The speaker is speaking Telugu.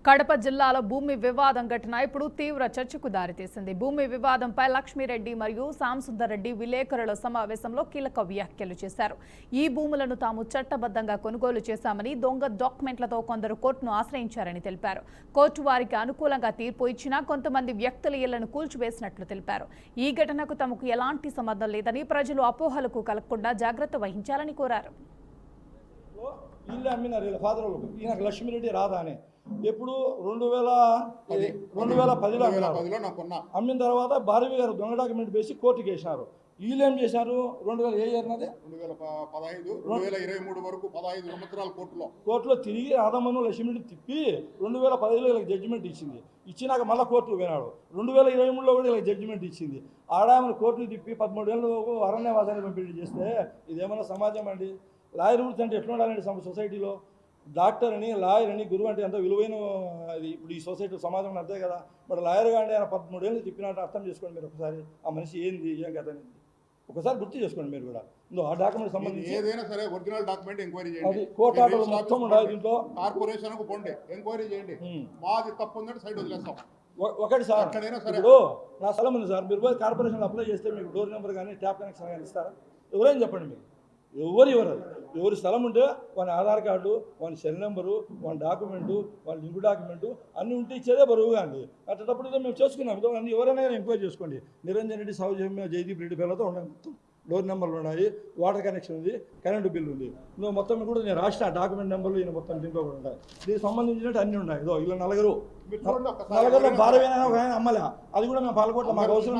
కడప జిల్లాలో భూమి వివాదం ఘటన ఇప్పుడు తీవ్ర చర్చకు దారితీసింది. భూమి వివాదంపై లక్ష్మీరెడ్డి మరియు సాంసుందర్రెడ్డి విలేకరుల సమావేశంలో కీలక వ్యాఖ్యలు చేశారు. ఈ భూములను తాము చట్టబద్ధంగా కొనుగోలు చేశామని, దొంగ డాక్యుమెంట్లతో కొందరు కోర్టును ఆశ్రయించారని తెలిపారు. కోర్టు వారికి అనుకూలంగా తీర్పు ఇచ్చినా కొంతమంది వ్యక్తుల ఇళ్లను కూల్చివేసినట్లు తెలిపారు. ఈ ఘటనకు తమకు ఎలాంటి సంబంధం లేదని, ప్రజలు అపోహలకు కలగకుండా జాగ్రత్త వహించాలని కోరారు. ఇల్లు అమ్మినారు వీళ్ళ ఫాదర్ వాళ్ళకు. ఈయనకు లక్ష్మీరెడ్డి రాదా అని ఎప్పుడు 2010లో అమ్మిన తర్వాత భారవి గారు దొంగ డాక్యుమెంట్ వేసి కోర్టుకి వేసినారు. వీళ్ళు ఏం చేశారు? 2000 ఏ ఇయర్ నాది 2015 వరకు 15 సంవత్సరాల కోర్టులో తిరిగి రాధమ్మను లక్ష్మీరెడ్డి తిప్పి 2015లో వీళ్ళకి జడ్జిమెంట్ ఇచ్చింది. ఇచ్చినాక మళ్ళీ కోర్టుకు పోయినాడు. 2023లో కూడా వీళ్ళకి జడ్జిమెంట్ ఇచ్చింది. ఆడామని కోర్టును తిప్పి 13 ఏళ్ళు అరణ్యవాసాన్ని పంపిణీ చేస్తే ఇదేమన్నా సమాజం అండి? లాయర్ వృత్తి అంటే ఎట్లా ఉండాలండి సొసైటీలో? డాక్టర్ అని, లాయర్ అని, గురువు అంటే ఎంత విలువైన అది ఇప్పుడు ఈ సొసైటీ సమాజంలో అంతే కదా. మరి లాయర్ కానీ ఆయన 13 ఏళ్ళు తిప్పినట్టు అర్థం చేసుకోండి మీరు ఒకసారి. ఆ మనిషి ఏంది, ఏం కథ అనేది ఒకసారి గుర్తు చేసుకోండి మీరు కూడా. ఆ డాక్యుమెంట్ సంబంధించి ఏదైనా సరే ఒరిజినల్ డాక్యుమెంట్ ఎంక్వైరీ చేయండి. అది కోర్టు ఆర్డర్లు మొత్తం ఉండాలి దీంట్లో. కార్పొరేషన్ కు పోండి, ఎంక్వైరీ చేయండి. మాది తప్పు ఉందంటే సైడ్ వదిలేస్తాం. ఒకటి సార్, ఇప్పుడు నా స్థలం ఉంది సార్, మీరు పోయి కార్పొరేషన్లో అప్లై చేస్తే మీకు డోర్ నెంబర్ కానీ ట్యాప్ కనెక్షన్ కానీ ఇస్తారా? ఎవరైనా చెప్పండి మీకు. ఎవరి స్థలం ఉంటే వాని ఆధార్ కార్డు, వాని సెల్ నెంబరు, వాని డాక్యుమెంటు, వాని లింక్ డాక్యుమెంటు అన్నీ ఉంటే ఇచ్చేదే బరువుగా అండి. అట్టప్పుడు మేము చేసుకున్నాం. అన్ని ఎవరైనా ఎంక్వైరీ చేసుకోండి. నిరంజన్ రెడ్డి, సౌజన్య, జయదీప్ రెడ్డి పేర్లతో ఉన్నాయి. మొత్తం డోర్ నెంబర్లు ఉన్నాయి, వాటర్ కనెక్షన్ ఉంది, కరెంటు బిల్లు ఉంది. నువ్వు మొత్తం కూడా నేను రాసిన డాక్యుమెంట్ నెంబర్లు ఈయన మొత్తం దీంట్లో కూడా ఉంటాయి. దీనికి సంబంధించినట్టు అన్నీ ఉన్నాయి. ఇలా నలుగురు భారవైన అమ్మలే, అది కూడా మేము పాల్గొంటాం. మాకు అవసరం